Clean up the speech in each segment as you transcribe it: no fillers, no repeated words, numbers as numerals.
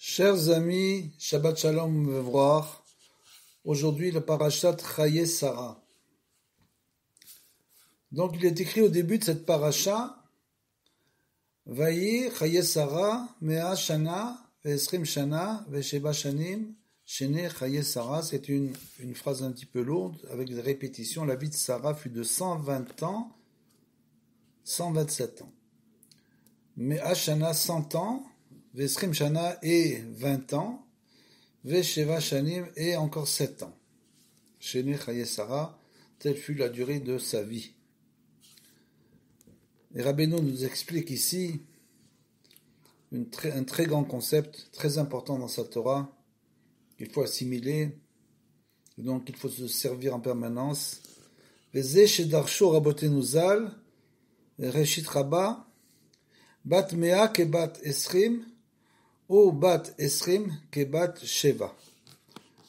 Chers amis, Shabbat Shalom Vevroach. Aujourd'hui, le parashat Chayei Sarah. Donc, il est écrit au début de cette parasha, Vayi Chayei Sarah, Mea Shana, Ve'esrim Shana, Ve'sheba Shanim, Shene Chayei Sarah. C'est une phrase un petit peu lourde, avec des répétitions. La vie de Sarah fut de 120 ans, 127 ans. Mea Shana, 100 ans, Ve'esrim Shana et 20 ans, Ve'sheva Shanim et encore 7 ans. Shene Chayei Sarah, telle fut la durée de sa vie. Et Rabbeinu nous explique ici un très grand concept, très important dans sa Torah, qu'il faut assimiler, et donc il faut se servir en permanence. Veze shedarsho rabotenu zal, reshit rabba, bat mea kebat esrim, ou bat esrim kebat sheva.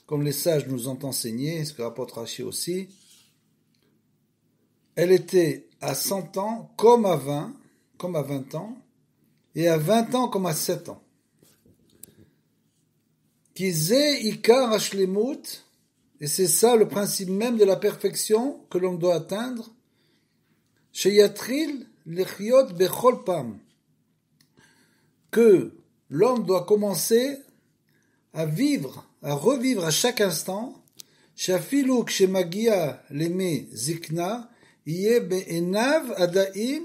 Comme les sages nous ont enseigné, ce que rapporte Rashi aussi, elle était à 100 ans comme à 20 ans, et à 20 ans comme à 7 ans. Kizeh ikar hashlemut, et c'est ça le principe même de la perfection que l'on doit atteindre, sheyatril lechyot bechol pam, que l'homme doit commencer à revivre à chaque instant, shafilu kshemagia leme zikna, Yeh be'enav adaim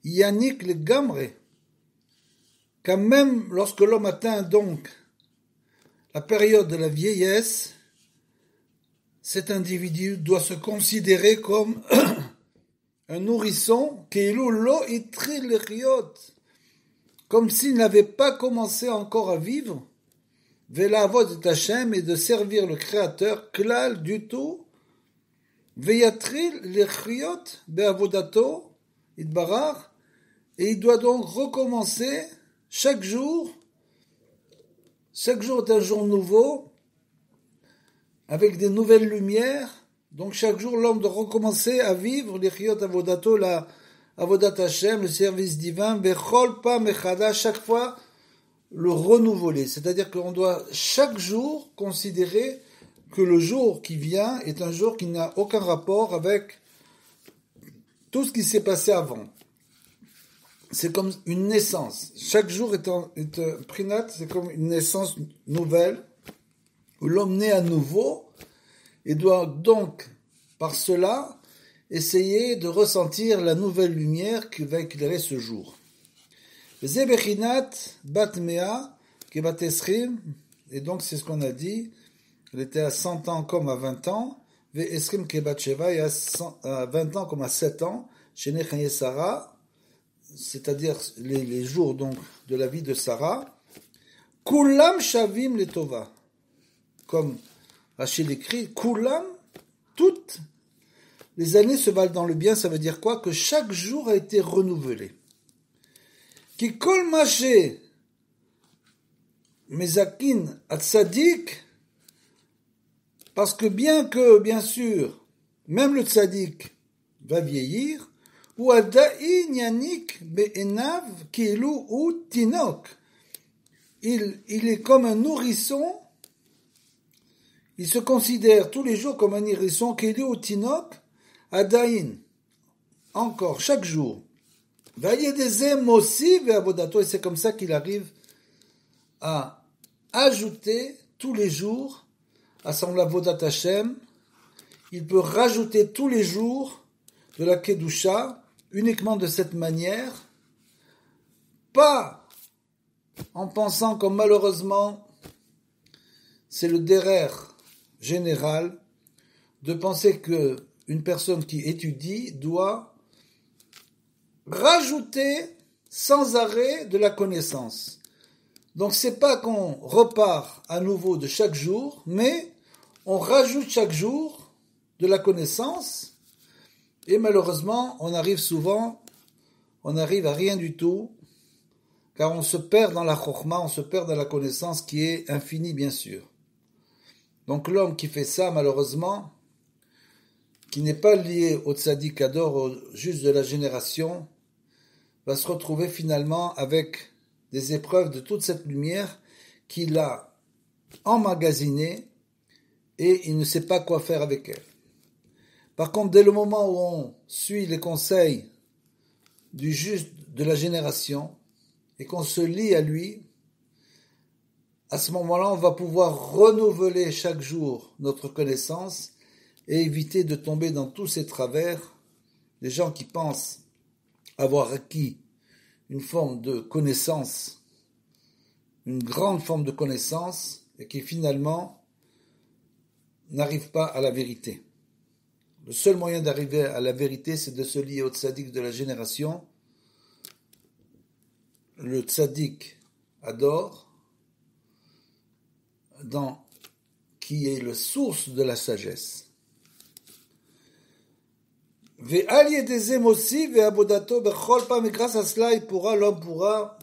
yanik le gamre. Quand même lorsque l'homme atteint donc la période de la vieillesse, cet individu doit se considérer comme un nourrisson, keilu lo itri lechiyot, comme s'il n'avait pas commencé encore à vivre, ve'lavod et Hashem, et de servir le Créateur, klal du tout, Veyatril lechiyot be'avodato itbarach, et il doit donc recommencer chaque jour. Chaque jour est un jour nouveau, avec des nouvelles lumières. Donc chaque jour, l'homme doit recommencer à vivre lechiyot avodato, la avodat Hashem, le service divin, bechol pa mechada, chaque fois le renouveler. C'est-à-dire qu'on doit chaque jour considérer que le jour qui vient est un jour qui n'a aucun rapport avec tout ce qui s'est passé avant. C'est comme une naissance. Chaque jour est un prinat, c'est comme une naissance nouvelle, où l'homme naît à nouveau, et doit donc, par cela, essayer de ressentir la nouvelle lumière qui va éclairer ce jour. Zebechinat bat mea kebat esrim, et donc c'est ce qu'on a dit. Elle était à 100 ans comme à 20 ans, Ve'esrim kebat sheva, et à 20 ans comme à 7 ans, Shene Chayei Sarah, c'est-à-dire les jours donc de la vie de Sarah, Kulam shavim letova, comme Rachid écrit, Kulam, toutes les années se valent dans le bien, ça veut dire quoi? Que chaque jour a été renouvelé. Ki kol mashe mezakin atzadik, parce que bien sûr, même le tzaddik va vieillir, ou adaïn yanik be'enav kilu ou tinok. Il est comme un nourrisson, il se considère tous les jours comme un nourrisson, kilu ou tinok, adaïn, encore, chaque jour. Vayedeze mosi ve'avodato, et c'est comme ça qu'il arrive à ajouter tous les jours à son avodat Hashem. Il peut rajouter tous les jours de la Kedusha, uniquement de cette manière, pas en pensant comme malheureusement c'est le derer général, de penser que une personne qui étudie doit rajouter sans arrêt de la connaissance. Donc c'est pas qu'on repart à nouveau de chaque jour, mais on rajoute chaque jour de la connaissance, et malheureusement on arrive à rien du tout, car on se perd dans la chokhma, on se perd dans la connaissance qui est infinie bien sûr. Donc l'homme qui fait ça, malheureusement, qui n'est pas lié au tzaddik ador, au juste de la génération, va se retrouver finalement avec des épreuves de toute cette lumière qu'il a emmagasinées et il ne sait pas quoi faire avec elles. Par contre, dès le moment où on suit les conseils du juste de la génération et qu'on se lie à lui, à ce moment-là, on va pouvoir renouveler chaque jour notre connaissance et éviter de tomber dans tous ces travers des gens qui pensent avoir acquis une forme de connaissance, une grande forme de connaissance, et qui finalement n'arrivent pas à la vérité. Le seul moyen d'arriver à la vérité, c'est de se lier au tzaddik de la génération. Le tzaddik adore, qui est la source de la sagesse. Ve'al yedezem aussi ve'abodato bechol pam, et grâce à cela, l'homme pourra,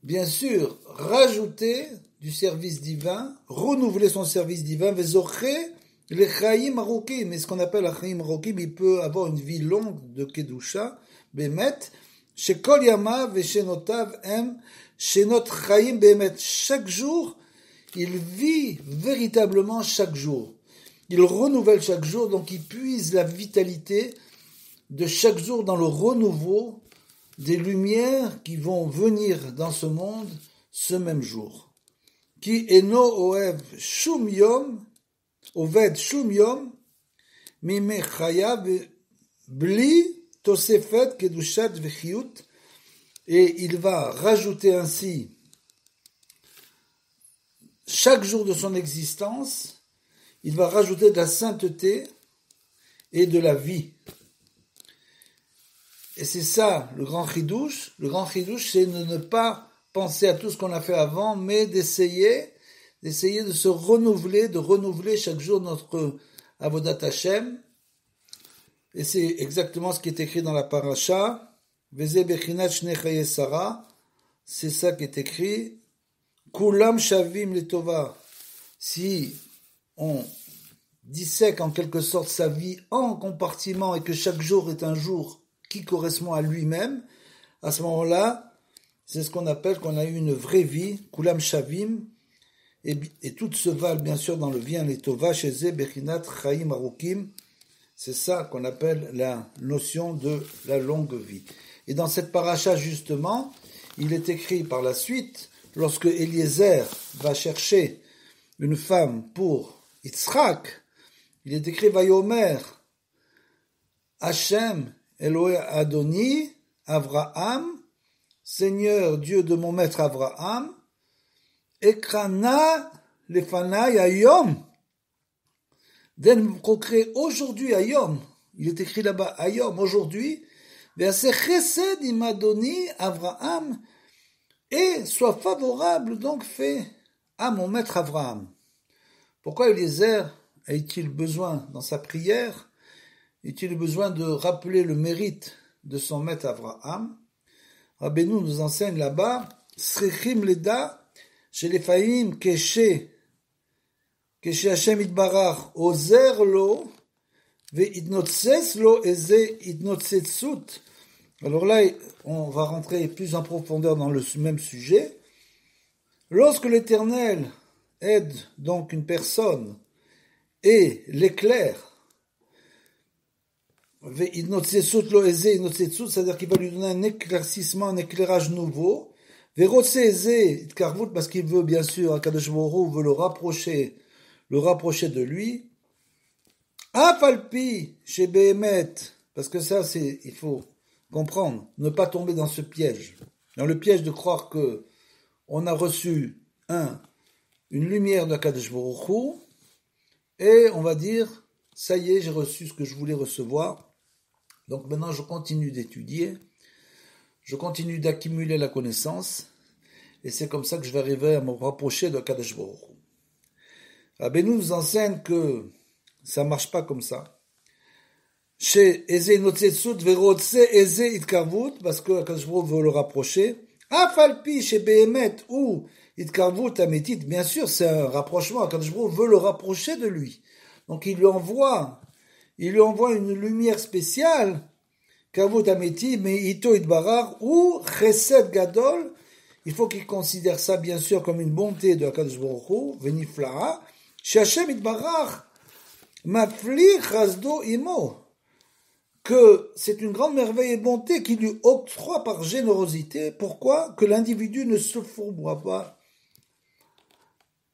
bien sûr, rajouter du service divin, renouveler son service divin, ve'zoché les chaim arukim, et ce qu'on appelle la chaim arukim, il peut avoir une vie longue de kedusha, bemet, shekol yamav ve'shenotav em, shenot chaim bemet, chaque jour, il vit véritablement chaque jour. Il renouvelle chaque jour, donc il puise la vitalité de chaque jour dans le renouveau des lumières qui vont venir dans ce monde ce même jour. Ki eno oev shum yom, oved shum yom, mime chayav bli tosefet kedushat vechiyut, et il va rajouter ainsi chaque jour de son existence, il va rajouter de la sainteté et de la vie. Et c'est ça, le grand chidouche. Le grand chidouche, c'est de ne pas penser à tout ce qu'on a fait avant, mais d'essayer de se renouveler, de renouveler chaque jour notre avodat Hashem. Et c'est exactement ce qui est écrit dans la paracha. Veze bechinat shnei chaye Sarah. C'est ça qui est écrit. Kulam shavim letova. Si on dissèque en quelque sorte sa vie en compartiments et que chaque jour est un jour qui correspond à lui-même, à ce moment-là, c'est ce qu'on appelle qu'on a eu une vraie vie, kulam shavim, et toutes se valent bien sûr dans le bien letova, chez Ze bechinat chaim arukim. C'est ça qu'on appelle la notion de la longue vie. Et dans cette paracha justement, il est écrit par la suite, lorsque Eliezer va chercher une femme pour Yitzhak, il est écrit Vayomer Hashem Elohe Adoni Avraham, Seigneur Dieu de mon maître Avraham, Ekrana Lefanai Ayom, d'elle procréer aujourd'hui Ayom, il est écrit là-bas Ayom, aujourd'hui, Ve'aseh chesed im Adoni Avraham, et soit favorable donc fait à mon maître Avraham. Pourquoi Eliezer a-t-il besoin, dans sa prière, a-t-il besoin de rappeler le mérite de son maître Avraham? Rabbeinu nous enseigne là-bas, Srichim leda, chez les faïm, keshe Hashem itbarach, ozer lo, ve'idnotzes lo, eze idnotzetsut. Alors là, on va rentrer plus en profondeur dans le même sujet. Lorsque l'Éternel aide donc une personne et l'éclaire, c'est-à-dire qu'il va lui donner un éclaircissement, un éclairage nouveau, parce qu'il veut bien sûr, Akadosh Baruch Hu veut le rapprocher de lui, Afalpi chez Behemet, parce que ça c'est, il faut comprendre, ne pas tomber dans ce piège, dans le piège de croire que on a reçu une lumière de Kadosh Baruch Hu, et on va dire, ça y est, j'ai reçu ce que je voulais recevoir, donc maintenant je continue d'étudier, je continue d'accumuler la connaissance, et c'est comme ça que je vais arriver à me rapprocher de Kadosh Baruch Hu. Rabbeinu nous enseigne que ça marche pas comme ça. Chez Eze Notsetsut Verotse Eze Itkarvut, parce que Kadosh Baruch Hu veut le rapprocher. Afalpi chez Behemet ou Itkarvut Ametit, bien sûr, c'est un rapprochement. Kadosh Baruch Hu veut le rapprocher de lui. Donc il lui envoie une lumière spéciale, Karvut Ametit, mais Ito Itbarar, ou Chesed Gadol, il faut qu'il considère ça, bien sûr, comme une bonté de HaKadosh Baruch Hu, Venifla'a, Sh'Hashem Itbarach, Mafli Chasdo Imo, que c'est une grande merveille et bonté qui lui octroie par générosité. Pourquoi? Que l'individu ne se fourboie pas.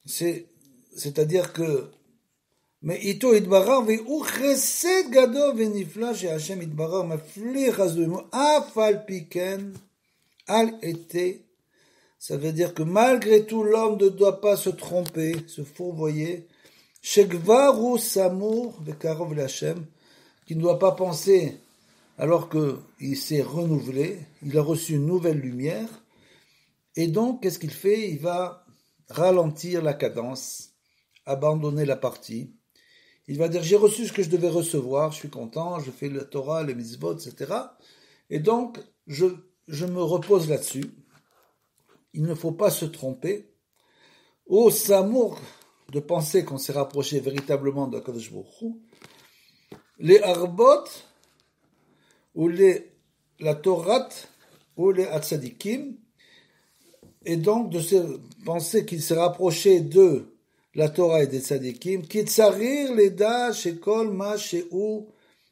C'est-à-dire que, mais ito Itbarach ve'u chesed gadol venifla she'Hashem Itbarach mafli chasdo imo afal piken al été. Ça veut dire que malgré tout, l'homme ne doit pas se tromper, se fourvoyer. Shekvaru samur vekarov l'Hashem, qui ne doit pas penser, alors qu'il s'est renouvelé, il a reçu une nouvelle lumière, et donc, qu'est-ce qu'il fait? Il va ralentir la cadence, abandonner la partie. Il va dire, j'ai reçu ce que je devais recevoir, je suis content, je fais le Torah, les mitzvot, etc. Et donc, je me repose là-dessus. Il ne faut pas se tromper. Au Samour, de penser qu'on s'est rapproché véritablement de HaKadosh Baruch Hu, les Arbot, ou la Torah, ou les Hatzadikim, et donc de se penser qu'il s'est rapproché de la Torah et des Tzadikim, qui tsarir leda shekol ma she'u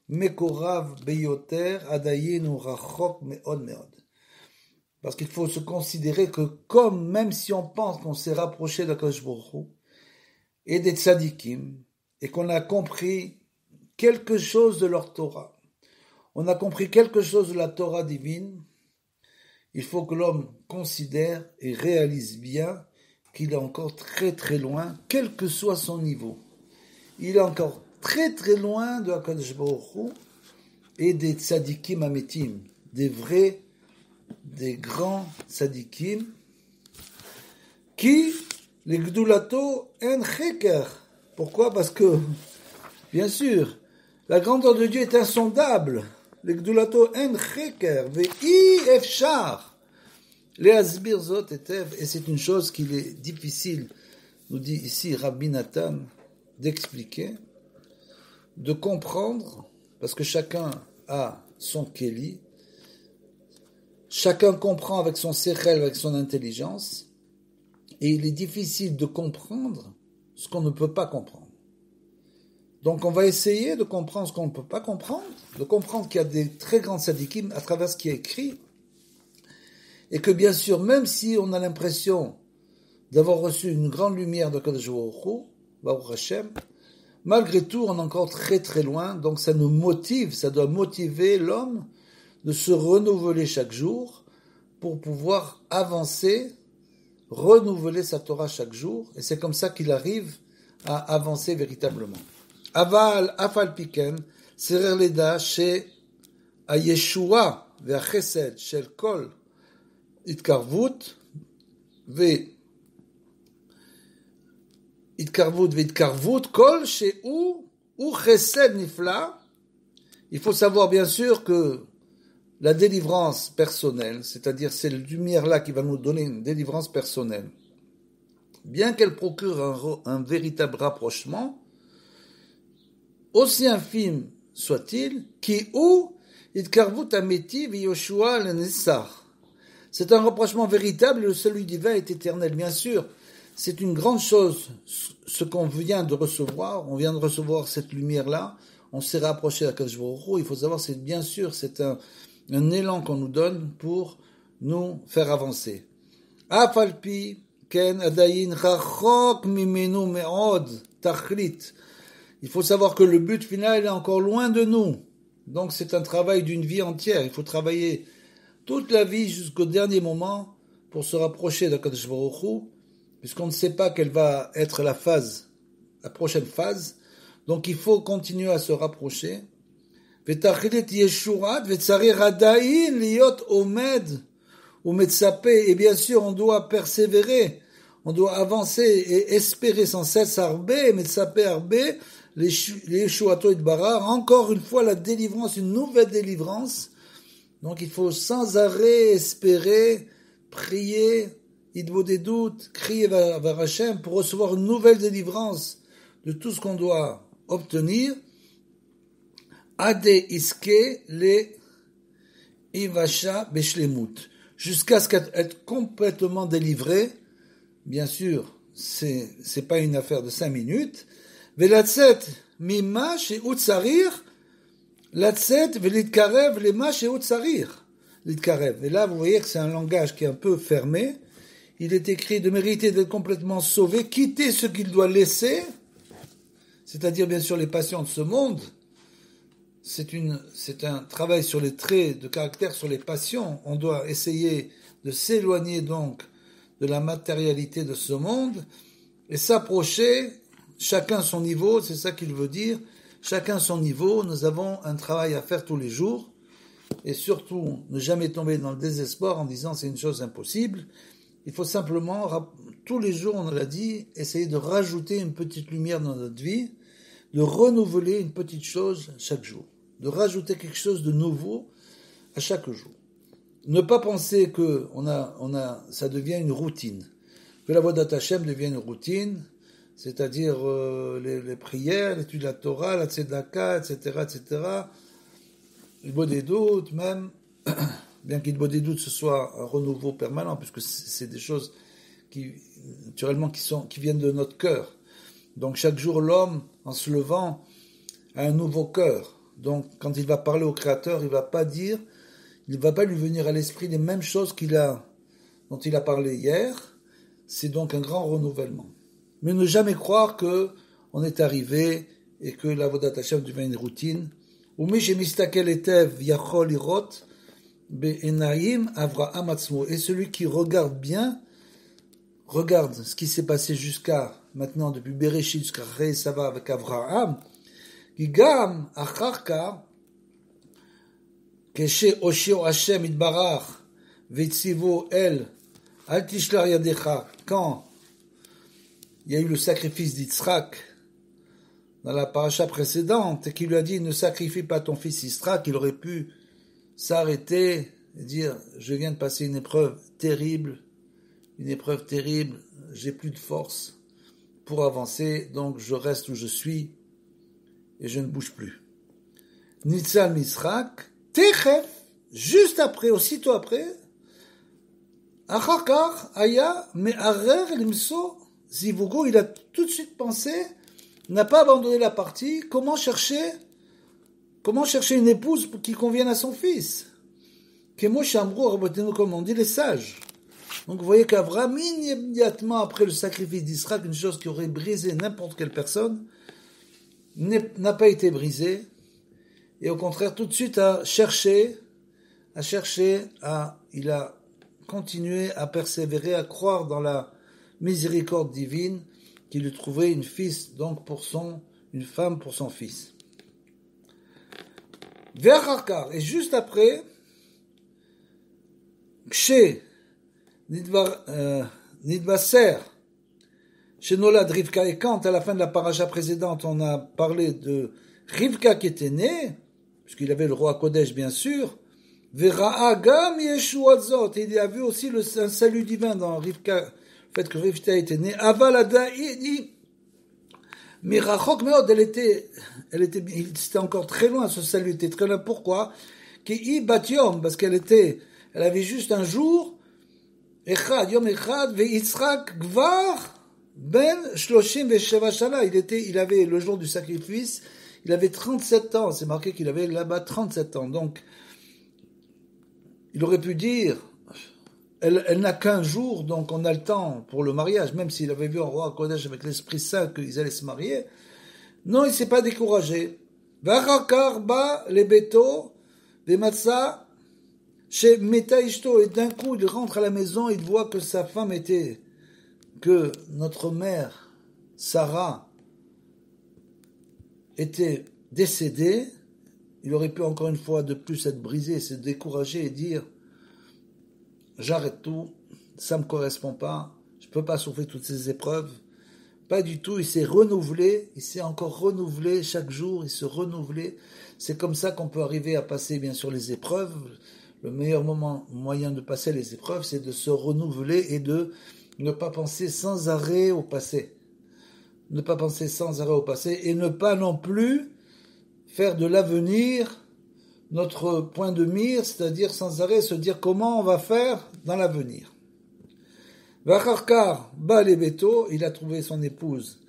mekorav beyoter adayin u rachok me'od me'od. Parce qu'il faut se considérer que même si on pense qu'on s'est rapproché d'HaKadosh Baruch Hu et des tzadikim, et qu'on a compris quelque chose de leur Torah, on a compris quelque chose de la Torah divine, il faut que l'homme considère et réalise bien qu'il est encore très très loin, quel que soit son niveau. Il est encore très très loin de HaKadosh Baruch Hu et des tzadikim ametim, des grands tzadikim, qui, les gdoulato en cheker. Pourquoi? Parce que, bien sûr, la grandeur de Dieu est insondable. Les gdoulato en cheker, ve'i efshar, les asbir zot etev, et c'est une chose qu'il est difficile, nous dit ici Rabbi Nathan, d'expliquer, de comprendre, parce que chacun a son kéli, chacun comprend avec son sechel, avec son intelligence, et il est difficile de comprendre ce qu'on ne peut pas comprendre. Donc on va essayer de comprendre ce qu'on ne peut pas comprendre, de comprendre qu'il y a des très grands tzadikim à travers ce qui est écrit, et que bien sûr, même si on a l'impression d'avoir reçu une grande lumière de Kadosh Baruch Hu, Baruch Hashem, malgré tout, on est encore très très loin, donc ça nous motive, ça doit motiver l'homme de se renouveler chaque jour pour pouvoir avancer, renouveler sa Torah chaque jour, et c'est comme ça qu'il arrive à avancer véritablement. Aval, afal piken, serer leda, chez Ayeshua, vers Chesed, shel kol, itkarvut, itkarvut, kol, chez ou Chesed nifla. Il faut savoir bien sûr que la délivrance personnelle, c'est-à-dire cette lumière-là qui va nous donner une délivrance personnelle, bien qu'elle procure un véritable rapprochement, aussi infime soit-il, qui ou itkarvut ameti v'yoshua l'nessar. C'est un rapprochement véritable et le celui divin est éternel. Bien sûr, c'est une grande chose ce qu'on vient de recevoir. On vient de recevoir cette lumière-là. On s'est rapproché d'HaKadosh Baruch Hu. Il faut savoir, c'est bien sûr, c'est un élan qu'on nous donne pour nous faire avancer. Afalpi ken adayin rachok mimenu me'od tachlit. Il faut savoir que le but final est encore loin de nous. Donc c'est un travail d'une vie entière. Il faut travailler toute la vie jusqu'au dernier moment pour se rapprocher d'HaKadosh Baruch Hu, puisqu'on ne sait pas quelle va être la prochaine phase. Donc il faut continuer à se rapprocher. Et bien sûr, on doit persévérer, on doit avancer et espérer sans cesse encore une fois la délivrance, une nouvelle délivrance. Donc il faut sans arrêt espérer, prier, des doutes, crier vers Hachem pour recevoir une nouvelle délivrance de tout ce qu'on doit obtenir. Ade iske le ivasha beshlemut, jusqu'à ce qu'être complètement délivré. Bien sûr, c'est pas une affaire de 5 minutes. Velatzet mima chez Utsarir, latzet velitkarev lema chez Utsarir. Litkarev. Et là, vous voyez que c'est un langage qui est un peu fermé. Il est écrit de mériter d'être complètement sauvé, quitter ce qu'il doit laisser, c'est-à-dire bien sûr les passions de ce monde. C'est un travail sur les traits de caractère, sur les passions. On doit essayer de s'éloigner donc de la matérialité de ce monde et s'approcher, chacun son niveau, c'est ça qu'il veut dire, chacun son niveau. Nous avons un travail à faire tous les jours et surtout ne jamais tomber dans le désespoir en disant c'est une chose impossible. Il faut simplement, tous les jours, on l'a dit, essayer de rajouter une petite lumière dans notre vie, de renouveler une petite chose chaque jour, de rajouter quelque chose de nouveau à chaque jour. Ne pas penser que ça devient une routine, que la Avodat Hashem devient une routine, c'est-à-dire les prières, l'étude de la Torah, la tzedaka, etc., etc., le bodédout même, bien qu'il bodédout ce soit un renouveau permanent, puisque c'est des choses qui, naturellement, qui viennent de notre cœur. Donc chaque jour, l'homme, en se levant, a un nouveau cœur. Donc quand il va parler au Créateur, il ne va pas lui venir à l'esprit les mêmes choses dont il a parlé hier. C'est donc un grand renouvellement. Mais ne jamais croire que on est arrivé et que l'Avodat Hashem devient une routine. Et celui qui regarde bien, regarde ce qui s'est passé jusqu'à maintenant, depuis Bereshit jusqu'à Re'esava avec Avraham, qui gam acharka, כשהושיע השם יתברך והציבו אל אל תשלח ידיך, quand il y a eu le sacrifice d'Yitzhak dans la paracha précédente et qui lui a dit ne sacrifie pas ton fils Yitzhak, il aurait pu s'arrêter et dire je viens de passer une épreuve terrible, j'ai plus de force pour avancer, donc je reste où je suis et je ne bouge plus. Nitzal Yitzhak Techef, juste après, aussitôt après, Achakar, Aya, Me'arer, Limso, Zivugo, il a tout de suite pensé, n'a pas abandonné la partie, comment chercher une épouse qui convienne à son fils. Kemo Shamro, comme on dit, les sages. Donc vous voyez qu'Abraham, immédiatement après le sacrifice d'Israël, une chose qui aurait brisé n'importe quelle personne, n'a pas été brisée. Et au contraire, tout de suite, il a continué à persévérer, à croire dans la miséricorde divine, qu'il lui trouverait une femme pour son fils. Ve'acharkar, et juste après, Kshe Nidvaser, chez Nolad Rivka, et quand à la fin de la paracha précédente, on a parlé de Rivka qui était née, puisqu'il avait le roi Kodesh bien sûr, Vera'a gam Yeshuazot, et il a vu aussi un salut divin dans Rivka, le fait que Rivka était née, Avalada, Mirachok Meod, c'était encore très loin, ce salut était très loin, pourquoi? Ki Batyom, parce elle avait juste un jour, Echad, Yom Echad, Ve'itzrak Gvar, Ben Shloshim Vesheva Shala, il avait le jour du sacrifice, il avait 37 ans, c'est marqué qu'il avait là-bas 37 ans, donc il aurait pu dire, elle n'a qu'un jour, donc on a le temps pour le mariage, même s'il avait vu un roi Kodesh avec l'Esprit Saint qu'ils allaient se marier. Non, il ne s'est pas découragé. Vachakar ba les beto, des matzah, chez Meta Ishto, et d'un coup il rentre à la maison, il voit que sa femme que notre mère, Sarah, était décédé, il aurait pu encore une fois de plus être brisé, se décourager et dire j'arrête tout, ça me correspond pas, je peux pas souffrir toutes ces épreuves. Pas du tout, il s'est encore renouvelé chaque jour, il se renouvelait. C'est comme ça qu'on peut arriver à passer bien sûr les épreuves. Le meilleur moyen de passer les épreuves, c'est de se renouveler et de ne pas penser sans arrêt au passé. Ne pas penser sans arrêt au passé et ne pas non plus faire de l'avenir notre point de mire, c'est-à-dire sans arrêt se dire comment on va faire dans l'avenir. Vacharkar Balebeto, il a trouvé son épouse,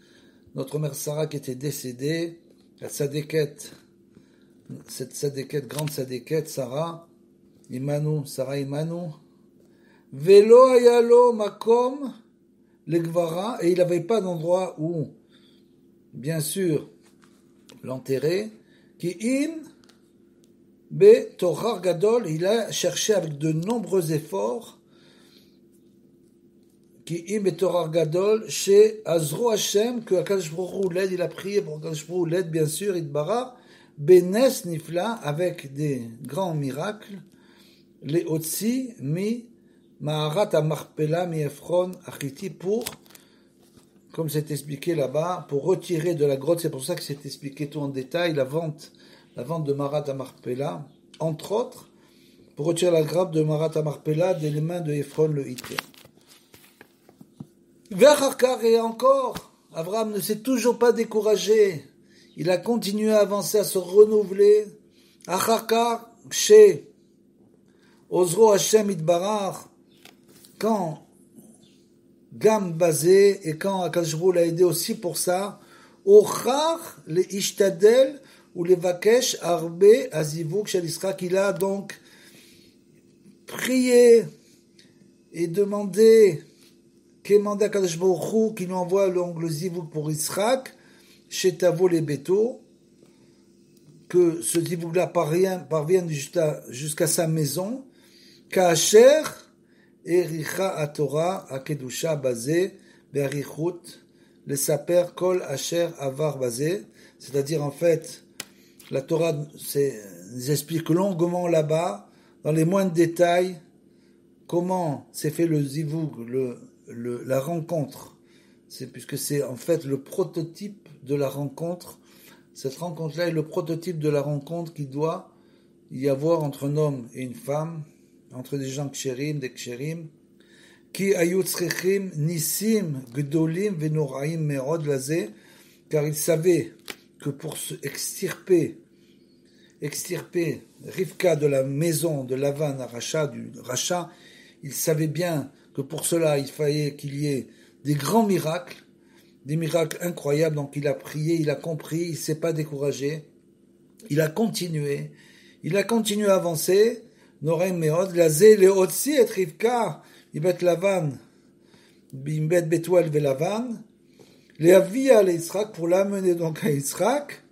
notre mère Sarah qui était décédée, la tzadékette, cette tzadékette, grande tzadékette, Sarah Imanu, Velo ayalo makom legvara, et il n'avait pas d'endroit où, bien sûr, l'enterrer. Ki im be torar gadol, il a cherché avec de nombreux efforts. Ki im be torar gadol chez Azro Hashem, que Akadosh Baruch Hu l'aide, il a prié pour Akadosh Baruch Hu l'aide, bien sûr, Itbara, benes nifla, avec des grands miracles, les otsi mi Maharat Amarpela mi Ephron Achiti, pour, comme c'est expliqué là-bas, pour retirer de la grotte, c'est pour ça que c'est expliqué tout en détail, la vente de Maharat Amarpela, entre autres, pour retirer la grappe de Maharat Amarpela des mains de Ephron le Hité. V'acharkar, et encore, Abraham ne s'est toujours pas découragé, il a continué à avancer, à se renouveler. Acharkar, chez Ozro Hashem Itbarach, quand Gam Bazé et quand Akadosh Baruch Hu l'a aidé aussi pour ça, Ochar le Ishtadel ou le Vakesh Arbe Azivuk Shel Yisrak, il a donc prié et demandé à Akadosh Baruch Hu qu'il lui envoie le Zivuk pour Yisrak, chez Tavo les Beto, que ce Zivuk-là parvienne jusqu'à sa maison, Ka'asher Ericha Atorah Akedusha Bazé Be'arichut le Saper Kol Asher Avar Bazé, c'est-à-dire en fait la Torah nous explique longuement là-bas, dans les moindres détails, comment s'est fait le zivug, la rencontre. Puisque c'est en fait le prototype de la rencontre. Cette rencontre-là est le prototype de la rencontre qu'il doit y avoir entre un homme et une femme, entre des gens kshérim, des kshérim, qui ayut tzrechim nisim gdolim venoraim merod lazé, car il savait que pour se extirper Rivka de la maison de Lavan à Racha, du Racha, il savait bien que pour cela il fallait qu'il y ait des grands miracles, des miracles incroyables. Donc il a prié, il a compris, il ne s'est pas découragé, il a continué à avancer. Noraim Meod, Lazé, Leotsi et Rivka, Ibet Lavan, Bimbet Betuel Velavan, Leavia le Yitzhak, pour l'amener donc à Yitzhak,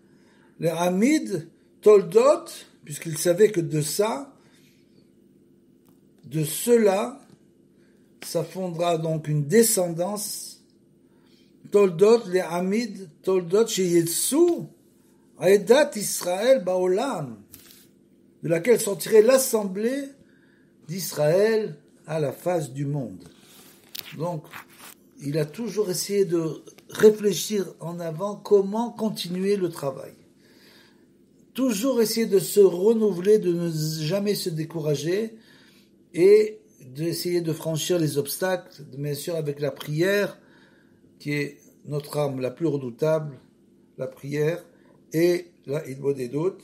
le Hamid, Toldot, puisqu'il savait que de cela, ça fondera donc une descendance, Toldot, le Hamid, Toldot, chez Yetsu, Aedat Israël Baolam, de laquelle sortirait l'assemblée d'Israël à la face du monde. Donc, il a toujours essayé de réfléchir en avant comment continuer le travail. Toujours essayer de se renouveler, de ne jamais se décourager et d'essayer de franchir les obstacles, bien sûr avec la prière, qui est notre arme la plus redoutable, la prière, et la Hidbodedut,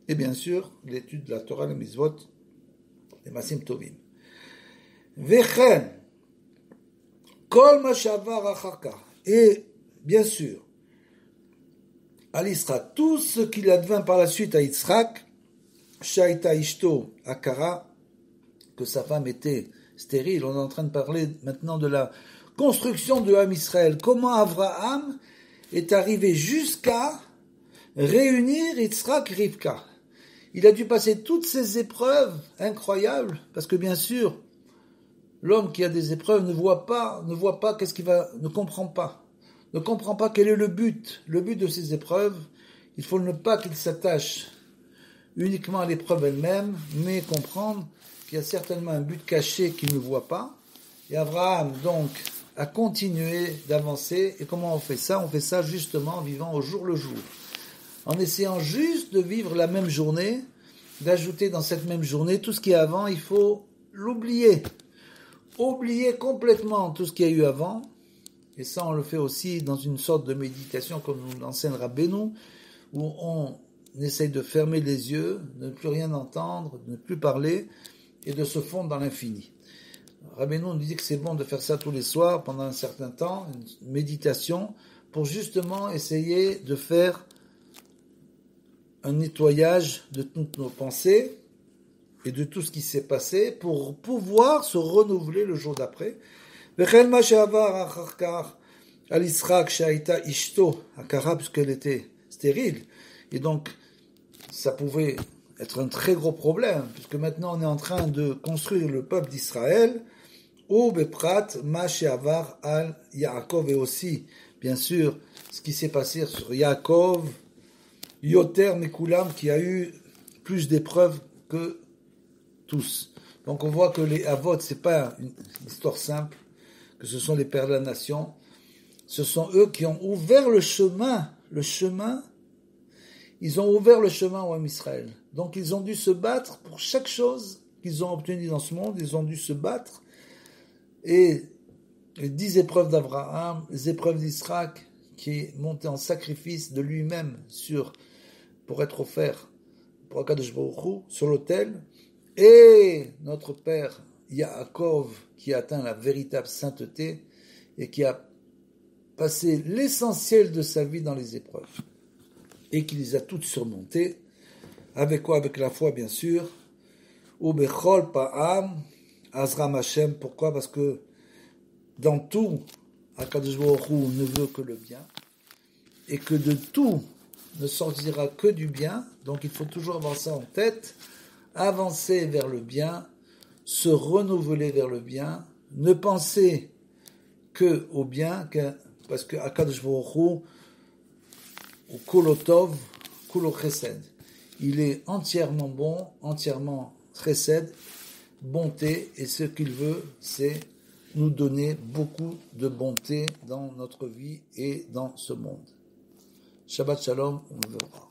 et bien sûr l'étude de la Torah, les Mitzvot, les Masim Tovim. Vechen, Kol Mashavar Acharka, et bien sûr, à l'Israël, tout ce qu'il advint par la suite à Yitzhak, Shaita Ishto Akara, que sa femme était stérile. On est en train de parler maintenant de la construction de Ham Israël. Comment Abraham est arrivé jusqu'à réunir Yitzhak et Rivka. Il a dû passer toutes ces épreuves incroyables, parce que bien sûr, l'homme qui a des épreuves ne voit pas qu'est-ce qu'il va, ne comprend pas quel est le but de ces épreuves. Il faut ne pas qu'il s'attache uniquement à l'épreuve elle-même, mais comprendre qu'il y a certainement un but caché qu'il ne voit pas. Et Abraham, donc, a continué d'avancer. Et comment on fait ça? On fait ça justement en vivant au jour le jour. En essayant juste de vivre la même journée, d'ajouter dans cette même journée tout ce qui est avant, il faut l'oublier. Oublier complètement tout ce qu'il y a eu avant. Et ça, on le fait aussi dans une sorte de méditation, comme nous l'enseigne Rabbeinu, où on essaye de fermer les yeux, de ne plus rien entendre, de ne plus parler, et de se fondre dans l'infini. Rabbeinu nous dit que c'est bon de faire ça tous les soirs, pendant un certain temps, une méditation, pour justement essayer de faire un nettoyage de toutes nos pensées, et de tout ce qui s'est passé, pour pouvoir se renouveler le jour d'après. Puisqu'elle était stérile, et donc ça pouvait être un très gros problème, puisque maintenant on est en train de construire le peuple d'Israël, ou Beprat, Mashavar al Yaakov, et aussi, bien sûr, ce qui s'est passé sur Yaakov, Yoter Mekulam, qui a eu plus d'épreuves que tous. Donc on voit que les Avot, c'est pas une histoire simple, que ce sont les pères de la nation, ce sont eux qui ont ouvert le chemin, ils ont ouvert le chemin au Israël. Donc ils ont dû se battre pour chaque chose qu'ils ont obtenue dans ce monde, ils ont dû se battre, et les 10 épreuves d'Abraham, les épreuves d'Isaac, qui est monté en sacrifice de lui-même pour être offert pour Akadosh Baruch Hu, sur l'autel, et notre père Yaakov, qui a atteint la véritable sainteté et qui a passé l'essentiel de sa vie dans les épreuves et qui les a toutes surmontées. Avec quoi? Avec la foi, bien sûr. Ou bechol pa'am azram Hashem. Pourquoi? Parce que dans tout, Akadosh Baruch Hu ne veut que le bien et que de tout ne sortira que du bien. Donc il faut toujours avoir ça en tête. Avancer vers le bien, se renouveler vers le bien, ne penser que au bien, parce que Akadosh Baruch Hu, ou Kulo Tov, Kulo Chesed, il est entièrement bon, entièrement Chesed, bonté, et ce qu'il veut, c'est nous donner beaucoup de bonté dans notre vie et dans ce monde. Shabbat Shalom, on verra.